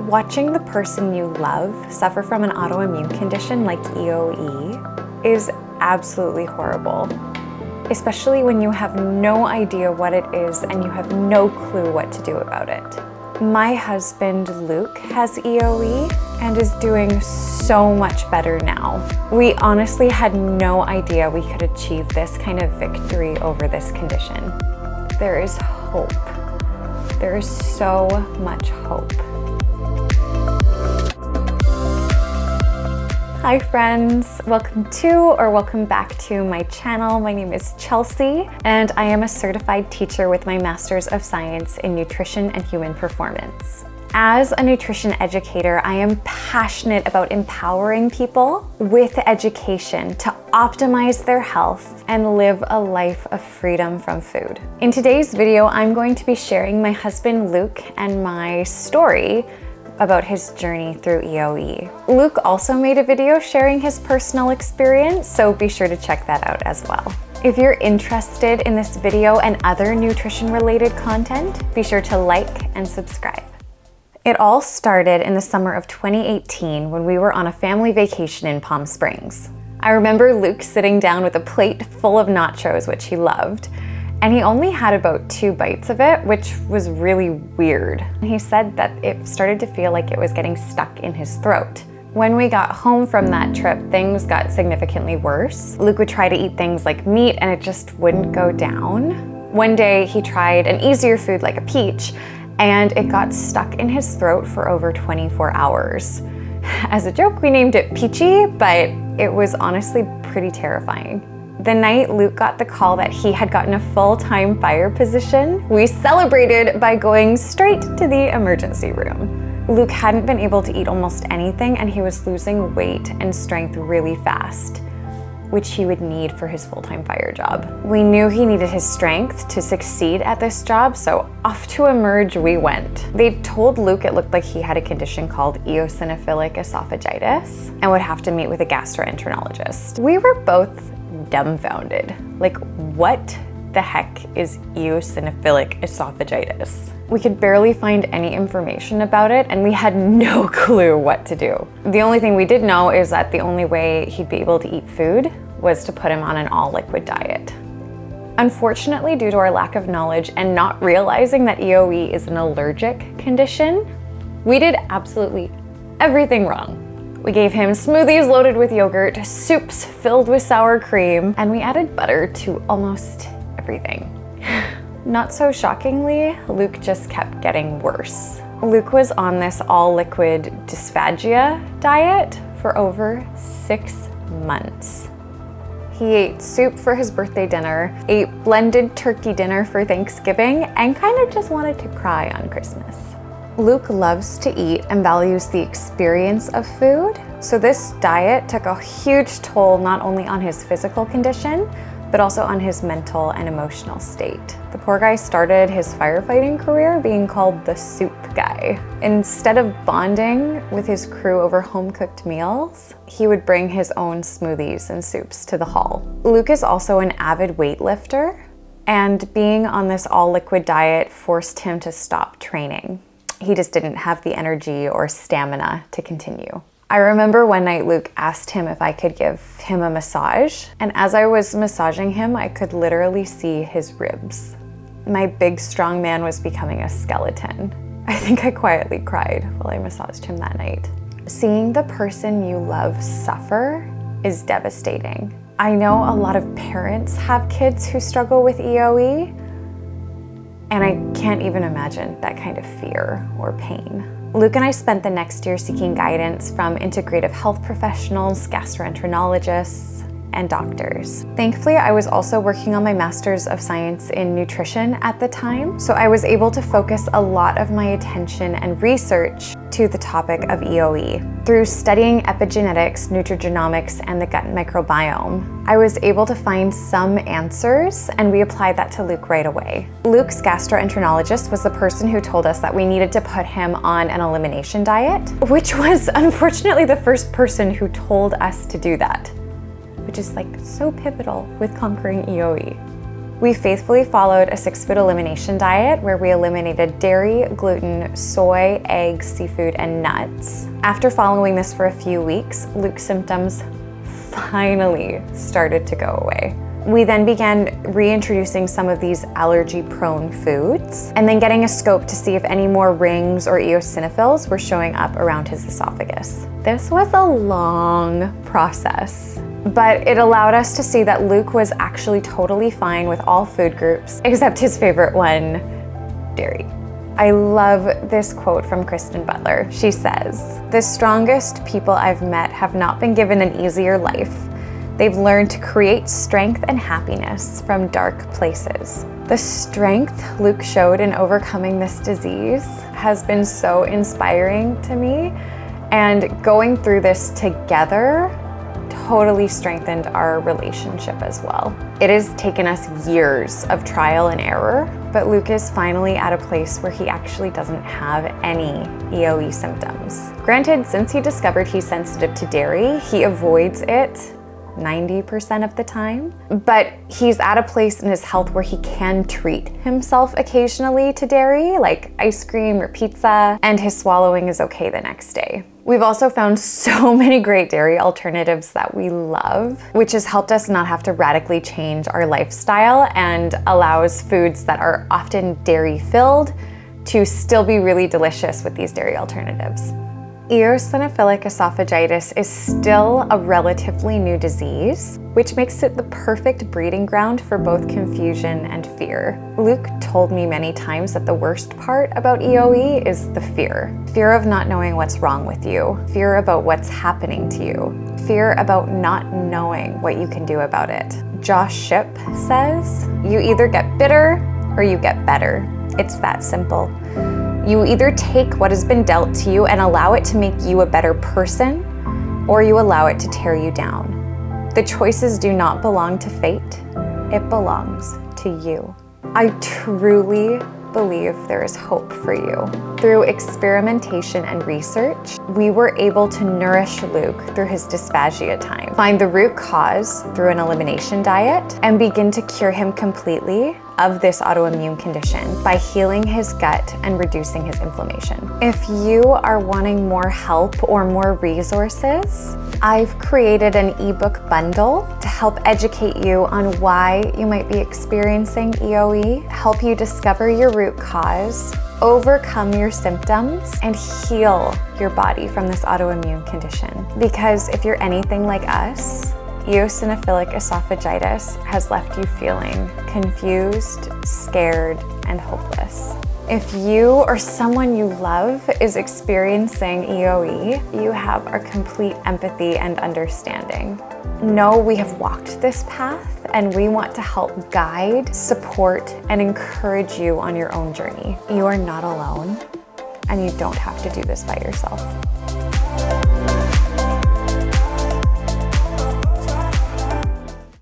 Watching the person you love suffer from an autoimmune condition like EoE is absolutely horrible, especially when you have no idea what it is and you have no clue what to do about it. My husband, Luke, has EoE and is doing so much better now. We honestly had no idea we could achieve this kind of victory over this condition. There is hope. There is so much hope. Hi friends, welcome back to my channel. My name is Chelsea and I am a certified teacher with my Master's of Science in Nutrition and Human Performance. As a nutrition educator, I am passionate about empowering people with education to optimize their health and live a life of freedom from food. In today's video, I'm going to be sharing my husband Luke and my story about his journey through EoE. Luke also made a video sharing his personal experience, so be sure to check that out as well. If you're interested in this video and other nutrition-related content, be sure to like and subscribe. It all started in the summer of 2018 when we were on a family vacation in Palm Springs. I remember Luke sitting down with a plate full of nachos, which he loved, and he only had about 2 bites of it, which was really weird. He said that it started to feel like it was getting stuck in his throat. When we got home from that trip, things got significantly worse. Luke would try to eat things like meat and it just wouldn't go down. One day he tried an easier food like a peach and it got stuck in his throat for over 24 hours. As a joke, we named it Peachy, but it was honestly pretty terrifying. The night Luke got the call that he had gotten a full-time fire position, we celebrated by going straight to the emergency room. Luke hadn't been able to eat almost anything and he was losing weight and strength really fast, which he would need for his full-time fire job. We knew he needed his strength to succeed at this job, so off to Emerge we went. They told Luke it looked like he had a condition called Eosinophilic Esophagitis and would have to meet with a gastroenterologist. We were both dumbfounded. Like, what the heck is eosinophilic esophagitis? We could barely find any information about it and we had no clue what to do. The only thing we did know is that the only way he'd be able to eat food was to put him on an all-liquid diet. Unfortunately, due to our lack of knowledge and not realizing that EoE is an allergic condition, we did absolutely everything wrong. We gave him smoothies loaded with yogurt, soups filled with sour cream, and we added butter to almost everything. Not so shockingly, Luke just kept getting worse. Luke was on this all-liquid dysphagia diet for over 6 months. He ate soup for his birthday dinner, ate blended turkey dinner for Thanksgiving, and kind of just wanted to cry on Christmas. Luke loves to eat and values the experience of food, so this diet took a huge toll not only on his physical condition, but also on his mental and emotional state. The poor guy started his firefighting career being called the soup guy. Instead of bonding with his crew over home-cooked meals, he would bring his own smoothies and soups to the hall. Luke is also an avid weightlifter, and being on this all-liquid diet forced him to stop training. He just didn't have the energy or stamina to continue. I remember one night Luke asked him if I could give him a massage, and as I was massaging him, I could literally see his ribs. My big, strong man was becoming a skeleton. I think I quietly cried while I massaged him that night. Seeing the person you love suffer is devastating. I know a lot of parents have kids who struggle with EoE, and I can't even imagine that kind of fear or pain. Luke and I spent the next year seeking guidance from integrative health professionals, gastroenterologists, and doctors. Thankfully, I was also working on my Master's of Science in Nutrition at the time, so I was able to focus a lot of my attention and research to the topic of EoE. Through studying epigenetics, nutrigenomics, and the gut microbiome, I was able to find some answers, and we applied that to Luke right away. Luke's gastroenterologist was the person who told us that we needed to put him on an elimination diet, which was unfortunately the first person who told us to do that, which is like so pivotal with conquering EoE. We faithfully followed a 6-food elimination diet where we eliminated dairy, gluten, soy, eggs, seafood, and nuts. After following this for a few weeks, Luke's symptoms finally started to go away. We then began reintroducing some of these allergy-prone foods and then getting a scope to see if any more rings or eosinophils were showing up around his esophagus. This was a long process, but it allowed us to see that Luke was actually totally fine with all food groups, except his favorite one, dairy. I love this quote from Kristen Butler. She says, "The strongest people I've met have not been given an easier life. They've learned to create strength and happiness from dark places." The strength Luke showed in overcoming this disease has been so inspiring to me, and going through this together totally strengthened our relationship as well. It has taken us years of trial and error, but Luke is finally at a place where he actually doesn't have any EoE symptoms. Granted, since he discovered he's sensitive to dairy, he avoids it 90% of the time, but he's at a place in his health where he can treat himself occasionally to dairy, like ice cream or pizza, and his swallowing is okay the next day. We've also found so many great dairy alternatives that we love, which has helped us not have to radically change our lifestyle and allows foods that are often dairy-filled to still be really delicious with these dairy alternatives. Eosinophilic esophagitis is still a relatively new disease, which makes it the perfect breeding ground for both confusion and fear. Luke told me many times that the worst part about EoE is the fear. Fear of not knowing what's wrong with you, fear about what's happening to you, fear about not knowing what you can do about it. Josh Shipp says, "You either get bitter or you get better. It's that simple. You either take what has been dealt to you and allow it to make you a better person, or you allow it to tear you down. The choices do not belong to fate, it belongs to you." I truly believe there is hope for you. Through experimentation and research, we were able to nourish Luke through his dysphagia time, find the root cause through an elimination diet, and begin to cure him completely of this autoimmune condition by healing his gut and reducing his inflammation. If you are wanting more help or more resources, I've created an ebook bundle to help educate you on why you might be experiencing EoE, help you discover your root cause, overcome your symptoms, and heal your body from this autoimmune condition. Because if you're anything like us, eosinophilic esophagitis has left you feeling confused, scared, and hopeless. If you or someone you love is experiencing EoE, you have our complete empathy and understanding. Know we have walked this path and we want to help guide, support, and encourage you on your own journey. You are not alone, and you don't have to do this by yourself.